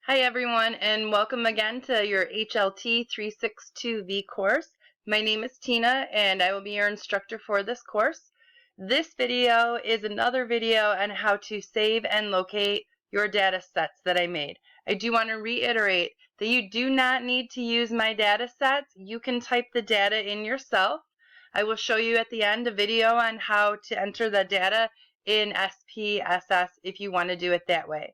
Hi everyone, and welcome again to your HLT 362V course. My name is Tina and I will be your instructor for this course. This video is another video on how to save and locate your data sets that I made. I do want to reiterate that you do not need to use my data sets. You can type the data in yourself. I will show you at the end a video on how to enter the data in SPSS if you want to do it that way.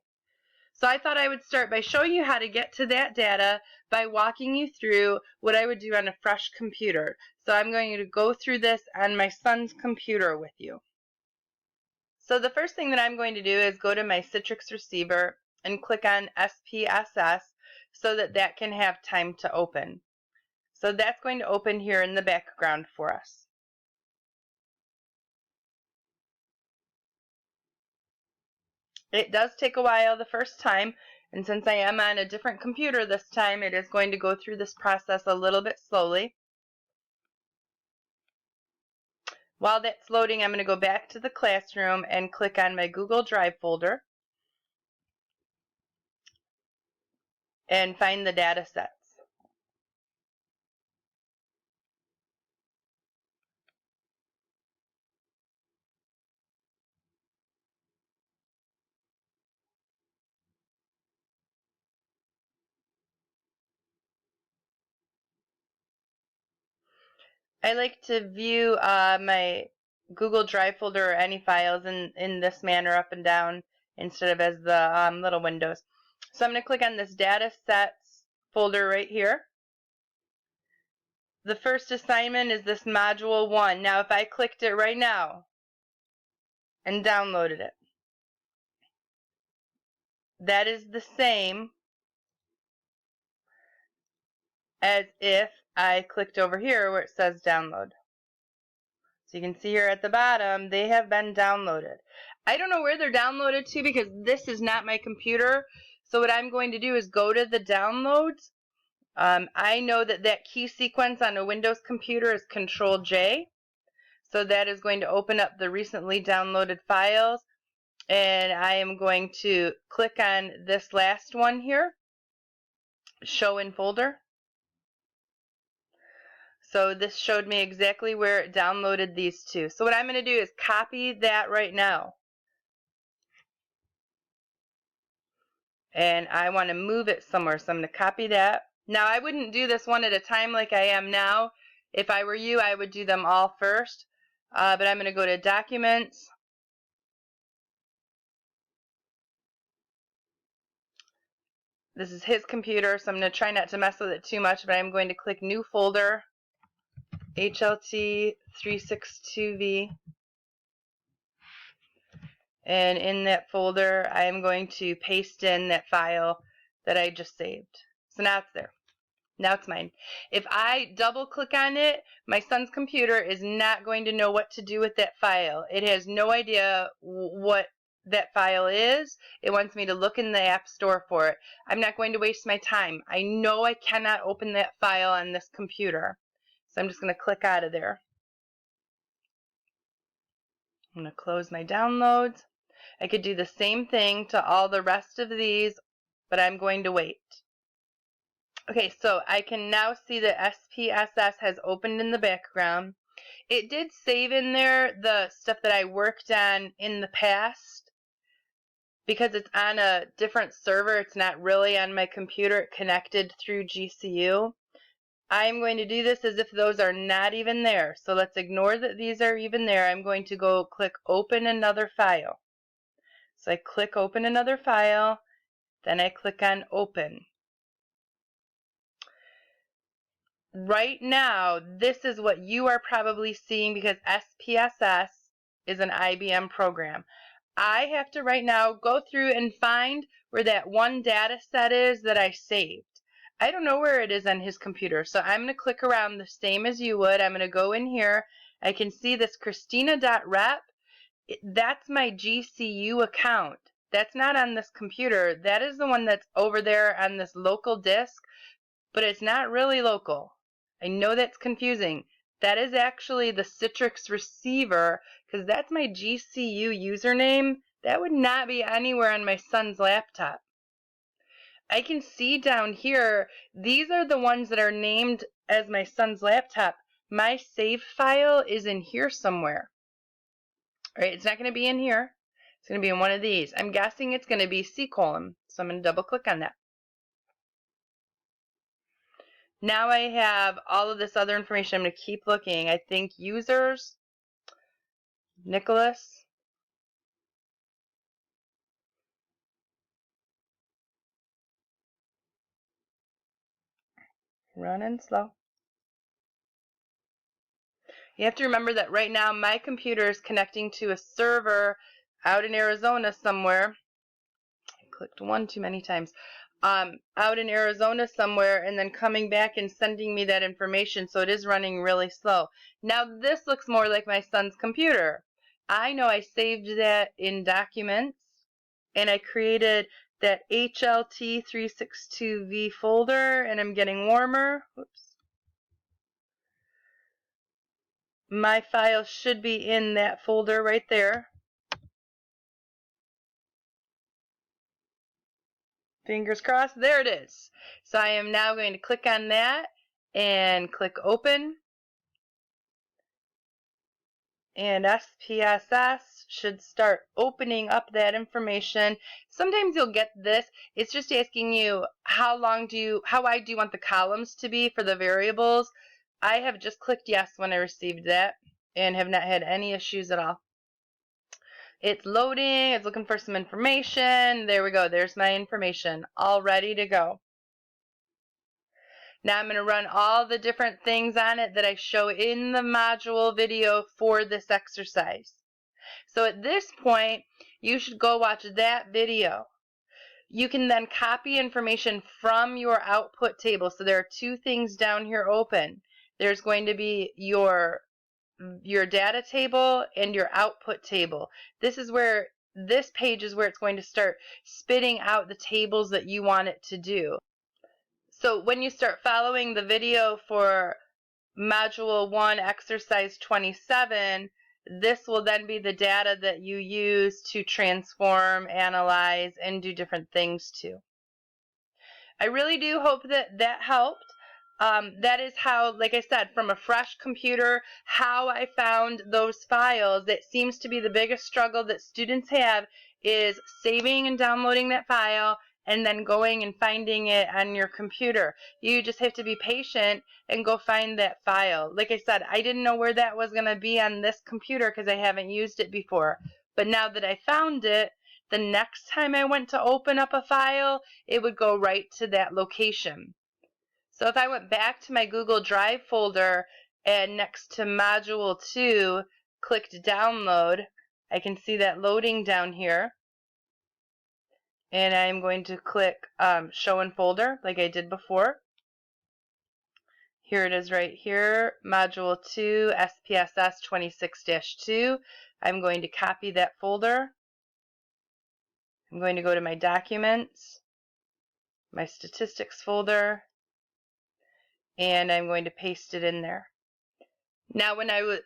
So I thought I would start by showing you how to get to that data by walking you through what I would do on a fresh computer. So I'm going to go through this on my son's computer with you. So the first thing that I'm going to do is go to my Citrix receiver and click on SPSS so that that can have time to open. So that's going to open here in the background for us. It does take a while the first time, and since I am on a different computer this time, it is going to go through this process a little bit slowly. While that's loading, I'm going to go back to the classroom and click on my Google Drive folder and find the data sets. I like to view my Google Drive folder or any files in this manner up and down instead of as the little windows. So I'm going to click on this data sets folder right here. The first assignment is this module 1. Now if I clicked it right now and downloaded it, that is the same as if I clicked over here where it says download. So you can see here at the bottom, they have been downloaded. I don't know where they're downloaded to because this is not my computer. So what I'm going to do is go to the downloads. I know that that key sequence on a Windows computer is Control J. So that is going to open up the recently downloaded files. And I am going to click on this last one here, Show in Folder. So this showed me exactly where it downloaded these two. So what I'm going to do is copy that right now. And I want to move it somewhere, so I'm going to copy that. Now I wouldn't do this one at a time like I am now. If I were you, I would do them all first. But I'm going to go to Documents. This is his computer, so I'm going to try not to mess with it too much, but I'm going to click New Folder, HLT 362V. And in that folder, I am going to paste in that file that I just saved. So now it's there. Now it's mine. If I double click on it, my son's computer is not going to know what to do with that file. It has no idea what that file is. It wants me to look in the App Store for it. I'm not going to waste my time. I know I cannot open that file on this computer. So I'm just going to click out of there. I'm going to close my downloads. I could do the same thing to all the rest of these, but I'm going to wait. Okay, so I can now see that SPSS has opened in the background. It did save in there the stuff that I worked on in the past. Because it's on a different server, it's not really on my computer connected through GCU. I'm going to do this as if those are not even there. So let's ignore that these are even there. I'm going to go click Open Another File. So I click Open Another File, then I click on Open. Right now, this is what you are probably seeing because SPSS is an IBM program. I have to right now go through and find where that one data set is that I saved. I don't know where it is on his computer, so I'm going to click around the same as you would. I'm going to go in here. I can see this Christina.rep. That's my GCU account. That's not on this computer. That is the one that's over there on this local disk, but it's not really local. I know that's confusing. That is actually the Citrix receiver because that's my GCU username. That would not be anywhere on my son's laptop. I can see down here, these are the ones that are named as my son's laptop. My save file is in here somewhere. All right, it's not going to be in here. It's going to be in one of these. I'm guessing it's going to be C column, so I'm going to double click on that. Now I have all of this other information. I'm going to keep looking. I think users, Nicholas. Running slow. You have to remember that right now my computer is connecting to a server out in Arizona somewhere. I clicked one too many times. Out in Arizona somewhere, and then coming back and sending me that information, so it is running really slow. Now this looks more like my son's computer. I know I saved that in documents, and I created that HLT362V folder, and I'm getting warmer. Whoops. My file should be in that folder right there. Fingers crossed. There it is. So I am now going to click on that and click open. And SPSS should start opening up that information. Sometimes you'll get this. It's just asking you how wide do you want the columns to be for the variables. I have just clicked yes when I received that and have not had any issues at all. It's loading, it's looking for some information. There we go, there's my information, all ready to go. Now I'm going to run all the different things on it that I show in the module video for this exercise. So at this point, you should go watch that video. You can then copy information from your output table. So there are two things down here open. There's going to be your data table and your output table. This page is where it's going to start spitting out the tables that you want it to do. So when you start following the video for Module 1, Exercise 27, this will then be the data that you use to transform, analyze, and do different things to. I really do hope that that helped. That is how, like I said, from a fresh computer, how I found those files. That seems to be the biggest struggle that students have, is saving and downloading that file and then going and finding it on your computer. You just have to be patient and go find that file. Like I said, I didn't know where that was going to be on this computer because I haven't used it before. But now that I found it, the next time I went to open up a file, it would go right to that location. So if I went back to my Google Drive folder and next to Module 2 clicked download, I can see that loading down here. And I'm going to click show in folder like I did before. Here it is right here, Module 2, SPSS 26-2. I'm going to copy that folder. I'm going to go to my documents, my statistics folder, and I'm going to paste it in there. Now when I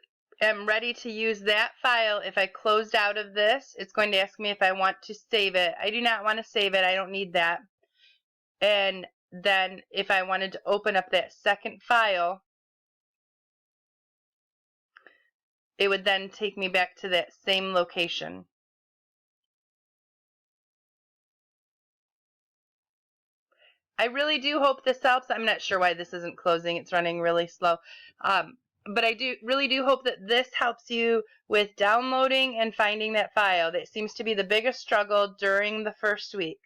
am ready to use that file, if I closed out of this, it's going to ask me if I want to save it. I do not want to save it. I don't need that. And then if I wanted to open up that second file, it would then take me back to that same location. I really do hope this helps. I'm not sure why this isn't closing. It's running really slow. But I really do hope that this helps you with downloading and finding that file. That seems to be the biggest struggle during the first week.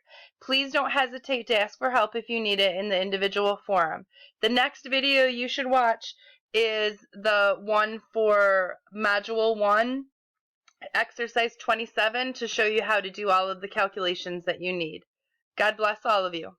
Please don't hesitate to ask for help if you need it in the individual forum. The next video you should watch is the one for Module 1, Exercise 27, to show you how to do all of the calculations that you need. God bless all of you.